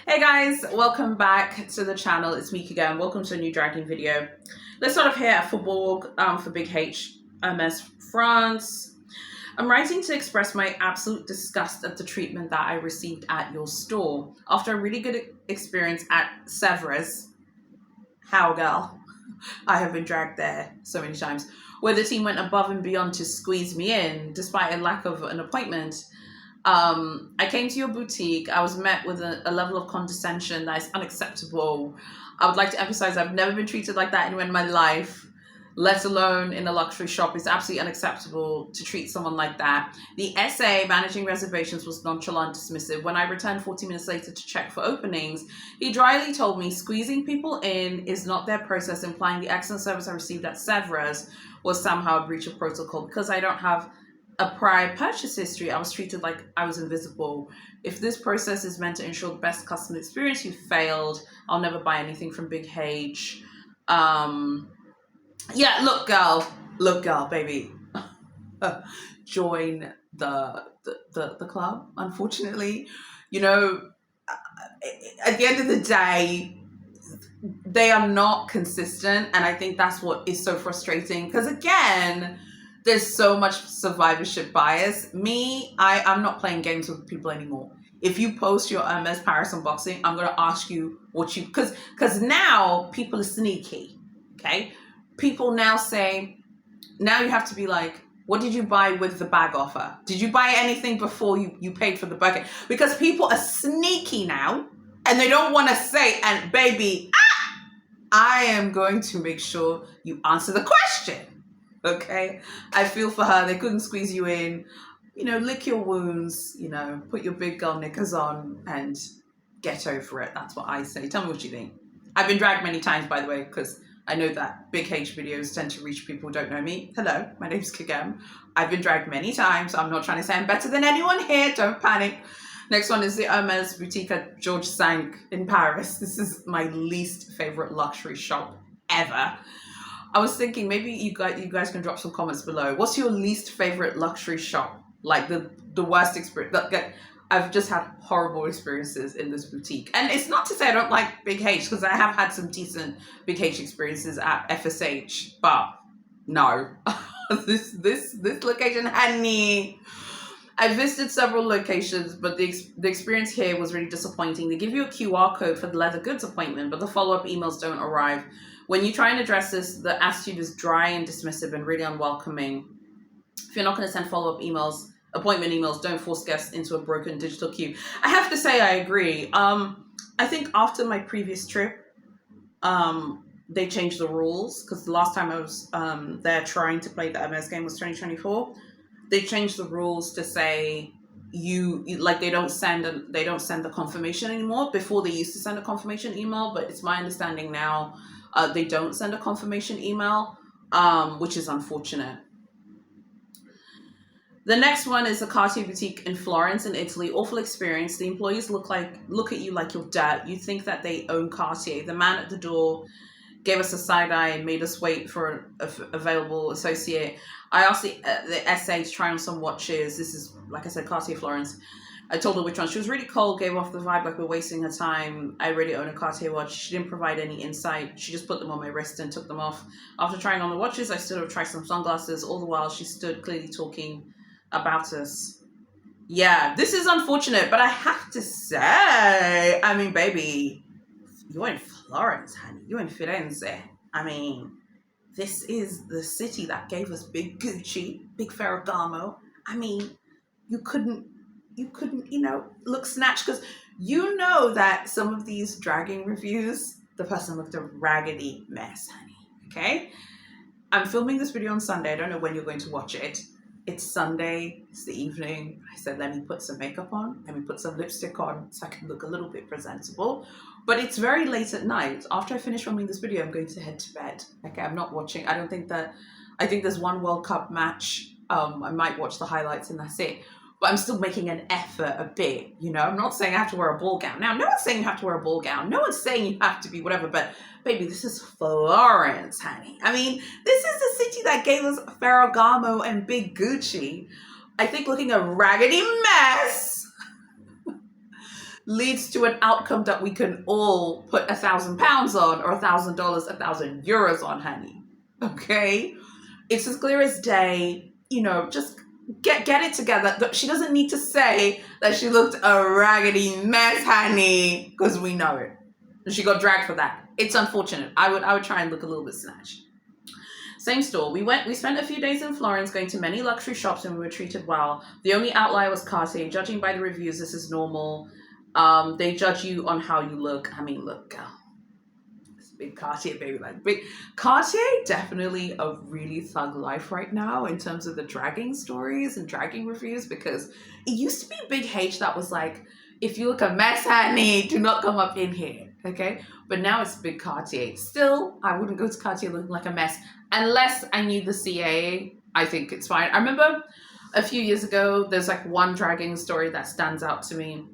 Hey guys, welcome back to the channel. It's me again. Welcome to a new dragging video. Let's start off here at Faubourg for Big H, Hermes, France. I'm writing to express my absolute disgust at the treatment that I received at your store. After a really good experience at Sevres, how girl, I have been dragged there so many times, where the team went above and beyond to squeeze me in despite a lack of an appointment. I came to your boutique. I was met with a level of condescension that is unacceptable. I would like to emphasize I've never been treated like that anywhere in my life, let alone in a luxury shop. It's absolutely unacceptable to treat someone like that. The SA managing reservations was nonchalant, dismissive. When I returned 40 minutes later to check for openings, he dryly told me squeezing people in is not their process, implying the excellent service I received at Sevres was somehow a breach of protocol. Because I don't have a prior purchase history, I was treated like I was invisible. If this process is meant to ensure the best customer experience, you failed. I'll never buy anything from Big H. Yeah, look, girl, baby. Join the club. Unfortunately, you know, at the end of the day, they are not consistent, and I think that's what is so frustrating. Because again, there's so much survivorship bias. I'm not playing games with people anymore. If you post your Hermes Paris unboxing, I'm going to ask you what you, because now people are sneaky, okay? People now say, now you have to be like, what did you buy with the bag offer? Did you buy anything before you paid for the bucket? Because people are sneaky now, and they don't want to say, and baby, I am going to make sure you answer the question. Okay, I feel for her. They couldn't squeeze you in. You know, lick your wounds, you know, put your big girl knickers on and get over it. That's what I say. Tell me what you think. I've been dragged many times, by the way, because I know that Big H videos tend to reach people who don't know me. Hello, my name's Kagem. I've been dragged many times. I'm not trying to say I'm better than anyone here. Don't panic. Next one is the Hermes boutique at Georges V in Paris. This is my least favorite luxury shop ever. I was thinking maybe you guys can drop some comments below. What's your least favorite luxury shop? Like the worst experience. I've just had horrible experiences in this boutique. And it's not to say I don't like Big H, because I have had some decent Big H experiences at FSH, but no. this location, honey. I visited several locations, but the experience here was really disappointing. They give you a QR code for the leather goods appointment, but the follow-up emails don't arrive. When you try and address this, the attitude is dry and dismissive and really unwelcoming. If you're not going to send follow-up emails, appointment emails, don't force guests into a broken digital queue. I have to say I agree. I think after my previous trip, they changed the rules, because the last time I was there trying to play the MS game was 2024. They changed the rules to say you like they don't send the confirmation anymore. Before they used to send a confirmation email, but it's my understanding now they don't send a confirmation email, which is unfortunate. The next one is a Cartier boutique in Florence in Italy. Awful experience. The employees look at you like you're dirt. You think that they own Cartier. The man at the door gave us a side eye and made us wait for an available associate. I asked the SA to try on some watches. This is, like I said, Cartier Florence. I told her which one. She was really cold, gave off the vibe like we're wasting her time. I already own a Cartier watch. She didn't provide any insight. She just put them on my wrist and took them off. After trying on the watches, I stood up, tried some sunglasses. All the while, she stood clearly talking about us. Yeah, this is unfortunate, but I have to say, I mean, baby, you're in Florence, honey. You're in Firenze. I mean, this is the city that gave us big Gucci, big Ferragamo. I mean, you couldn't, look snatched, because you know that some of these dragging reviews, the person looked a raggedy mess, honey. Okay? I'm filming this video on Sunday. I don't know when you're going to watch it. It's Sunday, it's the evening. I said, let me put some makeup on, let me put some lipstick on so I can look a little bit presentable. But it's very late at night. After I finish filming this video, I'm going to head to bed. Okay, I'm not watching. I think there's one World Cup match. I might watch the highlights and that's it. But I'm still making an effort a bit, you know? I'm not saying I have to wear a ball gown. Now, no one's saying you have to wear a ball gown. No one's saying you have to be whatever, but baby, this is Florence, honey. I mean, this is the city that gave us Ferragamo and big Gucci. I think looking a raggedy mess. leads to an outcome that we can all put £1,000 on, or $1,000, €1,000 on, honey. Okay? It's as clear as day. You know, just get it together. She doesn't need to say that she looked a raggedy mess, honey, because we know it. And she got dragged for that. It's unfortunate. I would try and look a little bit snatched. Same store. We spent a few days in Florence, going to many luxury shops, and we were treated well. The only outlier was Cartier. Judging by the reviews, this is normal. They judge you on how you look. I mean, look, girl. It's big Cartier, baby. Like, big Cartier, definitely a really thug life right now in terms of the dragging stories and dragging reviews, because it used to be Big H that was like, if you look a mess, honey, do not come up in here. Okay, but now it's big Cartier. Still, I wouldn't go to Cartier looking like a mess unless I knew the CA. I think it's fine. I remember a few years ago, there's like one dragging story that stands out to me.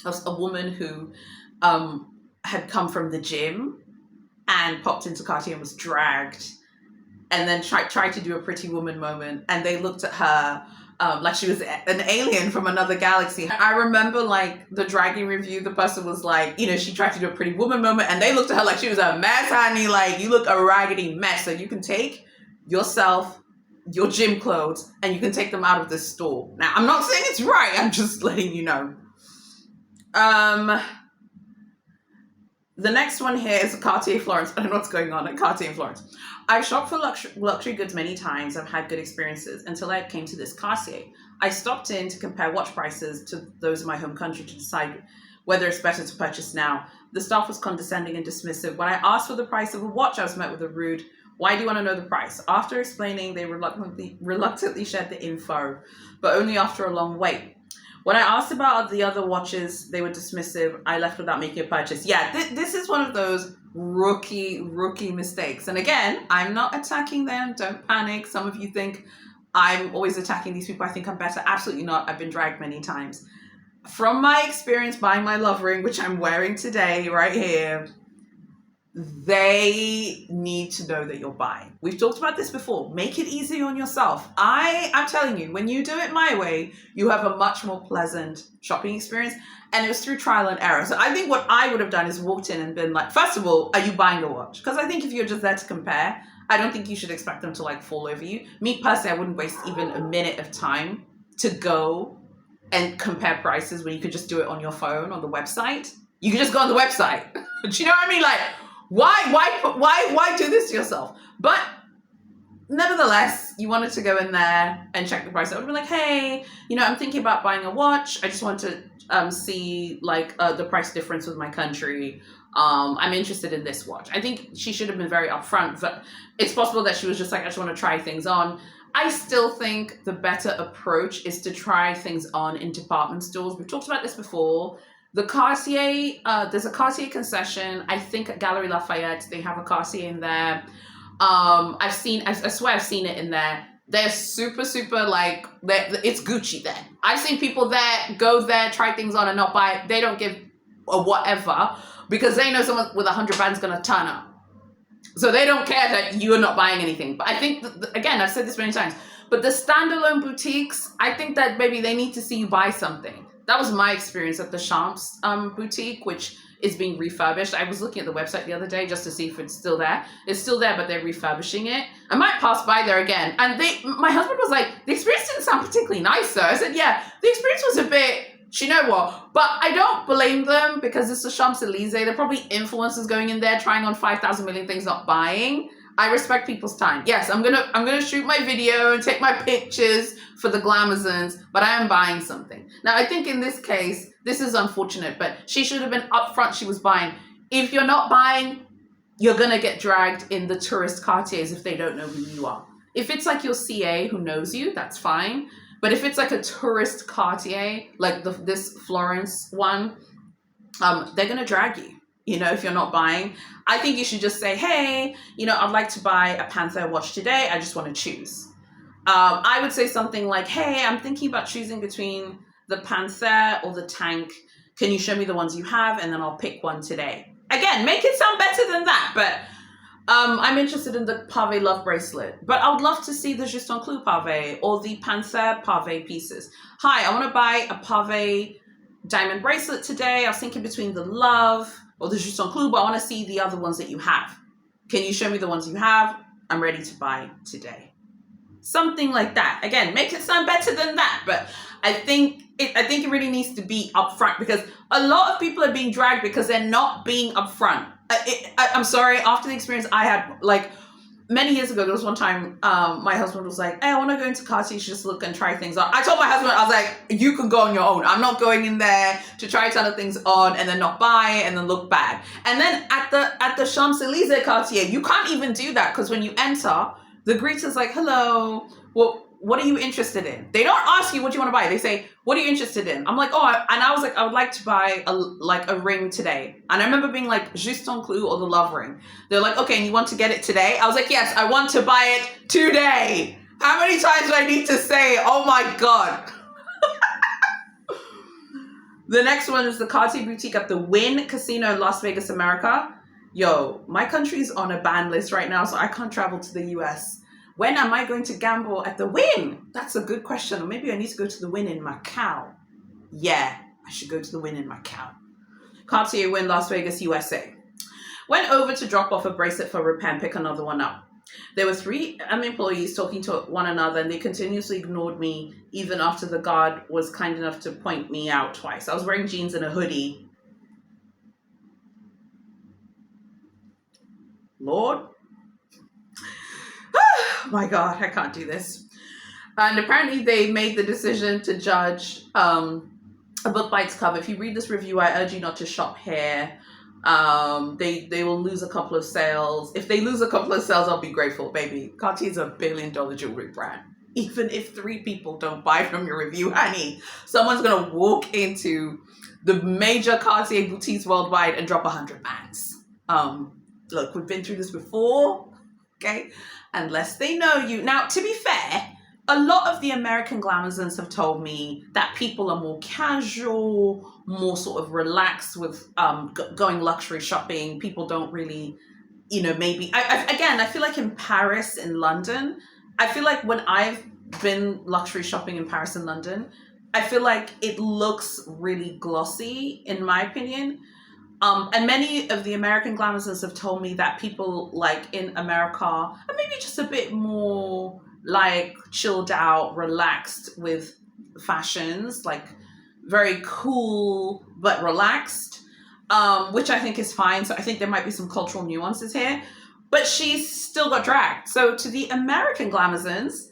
Of a woman who had come from the gym and popped into Cartier and was dragged, and then tried to do a pretty woman moment, and they looked at her like she was an alien from another galaxy. I remember like the dragging review, the person was like, you know, she tried to do a pretty woman moment, and they looked at her like she was a mess, honey. Like, you look a raggedy mess. So you can take yourself, your gym clothes, and you can take them out of this store. Now, I'm not saying it's right. I'm just letting you know. The next one here is Cartier Florence. I don't know what's going on at Cartier in Florence. I've shopped for luxury goods many times. I've had good experiences until I came to this Cartier. I stopped in to compare watch prices to those in my home country to decide whether it's better to purchase now. The staff was condescending and dismissive. When I asked for the price of a watch, I was met with a rude, "Why do you want to know the price?" After explaining, they reluctantly shared the info, but only after a long wait. When I asked about the other watches, they were dismissive. I left without making a purchase. Yeah, this is one of those rookie mistakes. And again, I'm not attacking them. Don't panic. Some of you think I'm always attacking these people. I think I'm better. Absolutely not. I've been dragged many times. From my experience buying my love ring, which I'm wearing today right here, they need to know that you're buying. We've talked about this before. Make it easy on yourself. I'm telling you, when you do it my way, you have a much more pleasant shopping experience. And it was through trial and error. So I think what I would have done is walked in and been like, first of all, are you buying the watch? Because I think if you're just there to compare, I don't think you should expect them to like fall over you. Me personally, I wouldn't waste even a minute of time to go and compare prices when you could just do it on your phone, on the website. You could just go on the website. Do you know what I mean? Like, why do this to yourself? But nevertheless, you wanted to go in there and check the price. I would be like, hey, you know, I'm thinking about buying a watch. I just want to see like the price difference with my country. I'm interested in this watch. I think she should have been very upfront, but it's possible that she was just like, I just want to try things on. I still think the better approach is to try things on in department stores. We've talked about this before. The Cartier, there's a Cartier concession. I think at Galerie Lafayette, they have a Cartier in there. I swear I've seen it in there. They're super like, it's Gucci there. I've seen people there, go there, try things on and not buy it. They don't give a whatever because they know someone with 100 bands is going to turn up. So they don't care that you're not buying anything. But I think, again, I've said this many times, but the standalone boutiques, I think that maybe they need to see you buy something. That was my experience at the Champs boutique, which is being refurbished. I was looking at the website the other day just to see if it's still there. It's still there, but they're refurbishing it. I might pass by there again. And my husband was like, the experience didn't sound particularly nice, sir. I said, yeah, the experience was a bit, you know what? But I don't blame them because it's the Champs-Elysees. They're probably influencers going in there, trying on 5,000 million things, not buying. I respect people's time. Yes, I'm gonna shoot my video and take my pictures for the glamazons, but I am buying something. Now, I think in this case, this is unfortunate, but she should have been upfront. She was buying. If you're not buying, you're gonna get dragged in the tourist Cartiers if they don't know who you are. If it's like your CA who knows you, that's fine. But if it's like a tourist Cartier, like this Florence one, they're gonna drag you. You know, if you're not buying, I think you should just say, hey, you know, I'd like to buy a Panther watch today. I just want to choose. I would say something like, hey, I'm thinking about choosing between the Panther or the Tank. Can you show me the ones you have? And then I'll pick one today. Again, make it sound better than that. But I'm interested in the Pavé Love bracelet. But I would love to see the Justin Clou Pavé or the Panther Pavé pieces. Hi, I want to buy a Pavé diamond bracelet today. I was thinking between the Love or the Juste en Clou, but I want to see the other ones that you have. Can you show me the ones you have? I'm ready to buy today. Something like that. Again, make it sound better than that, but I think it really needs to be upfront, because a lot of people are being dragged because they're not being upfront. I'm sorry. After the experience I had, like, many years ago, there was one time my husband was like, hey, I want to go into Cartier to just look and try things on. I told my husband, I was like, you can go on your own. I'm not going in there to try a ton of things on and then not buy it and then look bad. And then at the Champs-Elysees Cartier, you can't even do that, because when you enter, the greeter's like, hello, well, what are you interested in? They don't ask you what you want to buy. They say, what are you interested in? I'm like, and I was like, I would like to buy a ring today. And I remember being like, Juste en Clou or the Love ring. They're like, okay, and you want to get it today? I was like, yes, I want to buy it today. How many times do I need to say, oh my God? The next one is the Cartier boutique at the Wynn Casino in Las Vegas, America. Yo, my country's on a ban list right now, so I can't travel to the US. When am I going to gamble at the Wynn? That's a good question. Or maybe I need to go to the Wynn in Macau. Yeah, I should go to the Wynn in Macau. Cartier Wynn, Las Vegas, USA. Went over to drop off a bracelet for repair and pick another one up. There were 3 employees talking to one another, and they continuously ignored me even after the guard was kind enough to point me out twice. I was wearing jeans and a hoodie. Lord. My God, I can't do this. And apparently they made the decision to judge a book by its cover. If you read this review, I urge you not to shop here. They will lose a couple of sales. If they lose a couple of sales, I'll be grateful, baby. Cartier's a $1 billion jewelry brand. Even if 3 people don't buy from your review, honey, someone's going to walk into the major Cartier boutiques worldwide and drop 100 bags. Look, we've been through this before, okay? Unless they know you. Now, to be fair, a lot of the American glamazons have told me that people are more casual, more sort of relaxed with going luxury shopping. People don't really, maybe. I feel like in Paris, in London, I feel like when I've been luxury shopping in Paris and London, I feel like it looks really glossy, in my opinion. And many of the American glamazons have told me that people like in America are maybe just a bit more like chilled out, relaxed with fashions, like very cool but relaxed, which I think is fine. So I think there might be some cultural nuances here, but she's still got dragged. So to the American glamazons,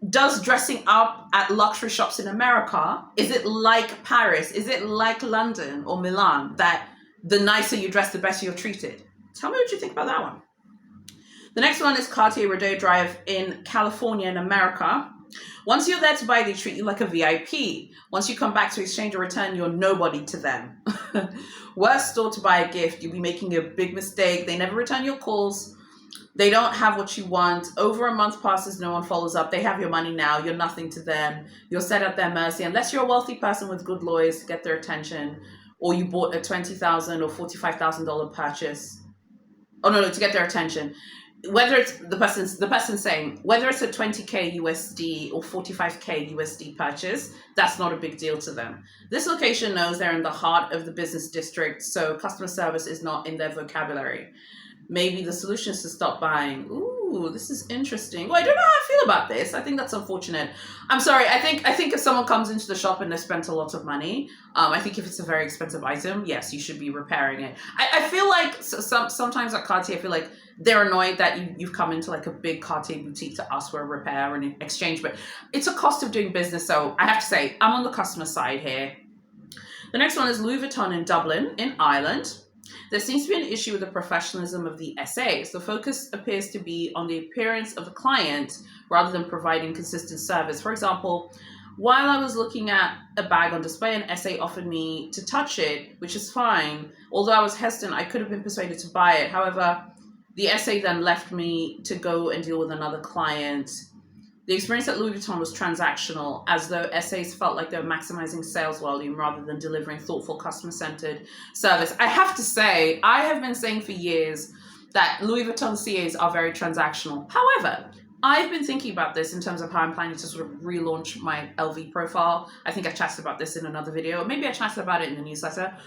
does dressing up at luxury shops in America, is it like Paris? Is it like London or Milan, that the nicer you dress, the better you're treated? Tell me what you think about that one. The next one is Cartier Rodeo Drive in California in America. Once you're there to buy, they treat you like a VIP. Once you come back to exchange or return, you're nobody to them. Worst store to buy a gift. You'll be making a big mistake. They never return your calls. They don't have what you want. Over a month passes, no one follows up. They have your money now. You're nothing to them. You're set at their mercy. Unless you're a wealthy person with good lawyers to get their attention, or you bought a $20,000 or $45,000 purchase. Oh, no, to get their attention. Whether it's the person saying, whether it's a 20K USD or 45K USD purchase, that's not a big deal to them. This location knows they're in the heart of the business district, so customer service is not in their vocabulary. Maybe the solution is to stop buying. Ooh, this is interesting. Well, I don't know how I feel about this. I think that's unfortunate. I'm sorry. I think if someone comes into the shop and they spent a lot of money, I think if it's a very expensive item, yes, you should be repairing it. I feel like sometimes at Cartier, I feel like they're annoyed that you've come into like a big Cartier boutique to ask for a repair or an exchange, but it's a cost of doing business. So I have to say, I'm on the customer side here. The next one is Louis Vuitton in Dublin, in Ireland. There seems to be an issue with the professionalism of the SAs. The focus appears to be on the appearance of the client rather than providing consistent service. For example, while I was looking at a bag on display, an SA offered me to touch it, which is fine. Although I was hesitant, I could have been persuaded to buy it. However, the SA then left me to go and deal with another client. The experience at Louis Vuitton was transactional, as though SAs felt like they were maximizing sales volume rather than delivering thoughtful, customer-centered service. I have to say, I have been saying for years that Louis Vuitton CAs are very transactional. However, I've been thinking about this in terms of how I'm planning to sort of relaunch my LV profile. I think I chatted about this in another video. Maybe I chatted about it in the newsletter.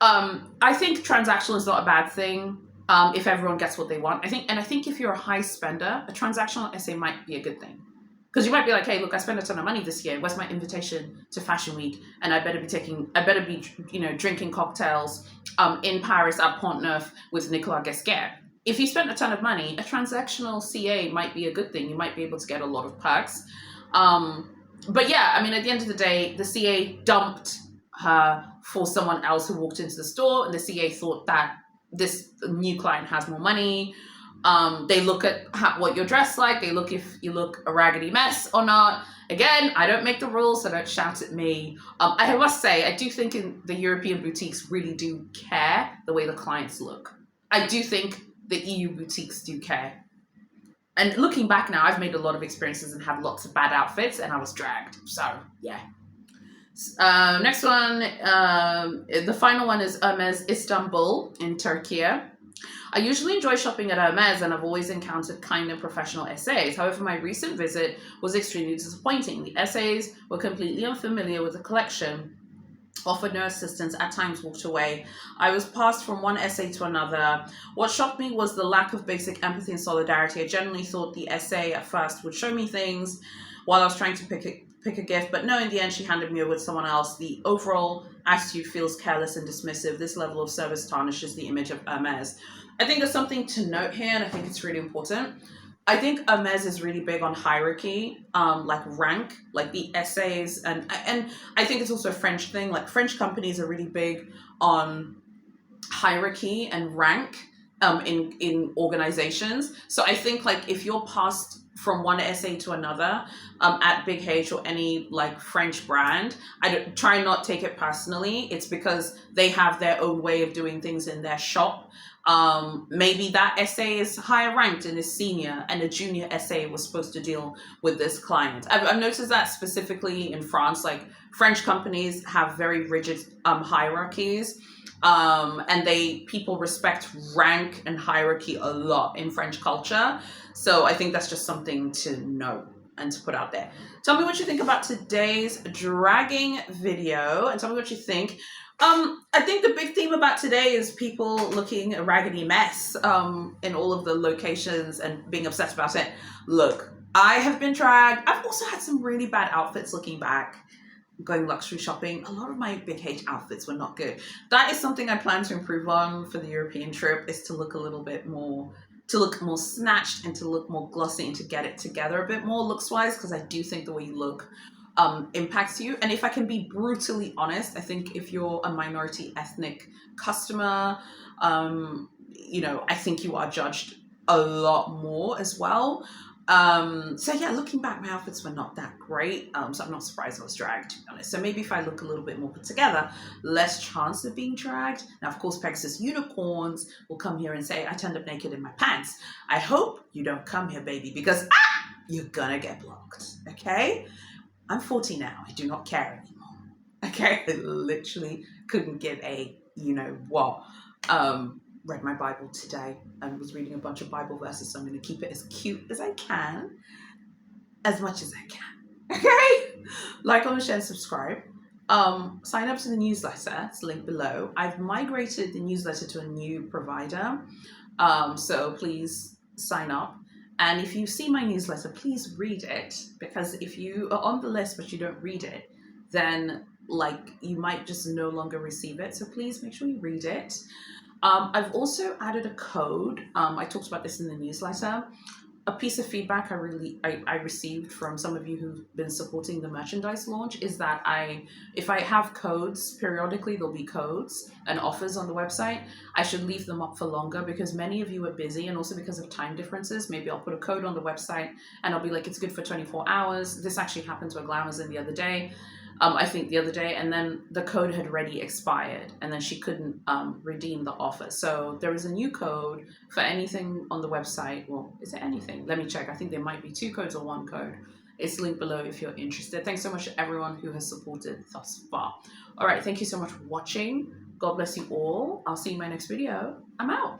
I think transactional is not a bad thing if everyone gets what they want. I think if you're a high spender, a transactional essay might be a good thing. Because you might be like, hey, look, I spent a ton of money this year. Where's my invitation to Fashion Week? And I better be, drinking cocktails in Paris at Pont Neuf with Nicolas Guesquet. If you spent a ton of money, a transactional CA might be a good thing. You might be able to get a lot of perks. But yeah, I mean, at the end of the day, the CA dumped her for someone else who walked into the store, and the CA thought that this new client has more money. They look at what you're dressed like. They look if you look a raggedy mess or not. Again, I don't make the rules, so don't shout at me. I must say, I do think in the European boutiques really do care the way the clients look. I do think the EU boutiques do care. And looking back now, I've made a lot of experiences and had lots of bad outfits, and I was dragged. So, yeah. Next one, the final one is Hermes Istanbul in Turkey. I usually enjoy shopping at Hermes, and I've always encountered kind and professional essays. However, my recent visit was extremely disappointing. The essays were completely unfamiliar with the collection, offered no assistance, at times walked away. I was passed from one essay to another. What shocked me was the lack of basic empathy and solidarity. I generally thought the essay at first would show me things while I was trying to pick a gift, but no, in the end she handed me over to someone else. The overall attitude feels careless and dismissive. This level of service tarnishes the image of Hermes. I think there's something to note here, and I think it's really important. I think Hermes is really big on hierarchy, like rank, like the essays, and I think it's also a French thing. Like French companies are really big on hierarchy and rank in organizations. So I think like if you're passed from one essay to another at Big H or any like French brand, try not take it personally. It's because they have their own way of doing things in their shop. Maybe that essay is higher ranked and is senior, and a junior essay was supposed to deal with this client. I've noticed that specifically in France. Like French companies have very rigid hierarchies, and people respect rank and hierarchy a lot in French culture. So I think that's just something to know and to put out there. Tell me what you think about today's dragging video, and tell me what you think. I think the big theme about today is people looking a raggedy mess in all of the locations and being obsessed about it. Look, I have been dragged. I've also had some really bad outfits looking back, going luxury shopping. A lot of my Big H outfits were not good. That is something I plan to improve on for the European trip, is to look a little bit more, to look more snatched and to look more glossy and to get it together a bit more looks-wise, because I do think the way you look impacts you. And if I can be brutally honest, I think if you're a minority ethnic customer, I think you are judged a lot more as well. So yeah, looking back, my outfits were not that great. So I'm not surprised I was dragged, to be honest. So maybe if I look a little bit more put together, less chance of being dragged. Now, of course, Pegasus unicorns will come here and say, I turned up naked in my pants. I hope you don't come here, baby, because you're gonna get blocked, okay? I'm 40 now. I do not care anymore. Okay? I literally couldn't give a what. Read my Bible today and was reading a bunch of Bible verses, so I'm going to keep it as cute as I can, as much as I can. Okay? Like, comment, share, and subscribe. Sign up to the newsletter. It's linked below. I've migrated the newsletter to a new provider, so please sign up. And if you see my newsletter, please read it, because if you are on the list but you don't read it, then you might just no longer receive it. So please make sure you read it. I've also added a code. I talked about this in the newsletter. A piece of feedback I received from some of you who've been supporting the merchandise launch is that if I have codes periodically, there'll be codes and offers on the website. I should leave them up for longer, because many of you are busy, and also because of time differences. Maybe I'll put a code on the website and I'll be like, it's good for 24 hours. This actually happened to a Glamazon the other day. And then the code had already expired, and then she couldn't redeem the offer. So there is a new code for anything on the website. Well, is it anything? Let me check. I think there might be 2 codes or 1 code. It's linked below if you're interested. Thanks so much to everyone who has supported thus far. All right, thank you so much for watching. God bless you all. I'll see you in my next video. I'm out.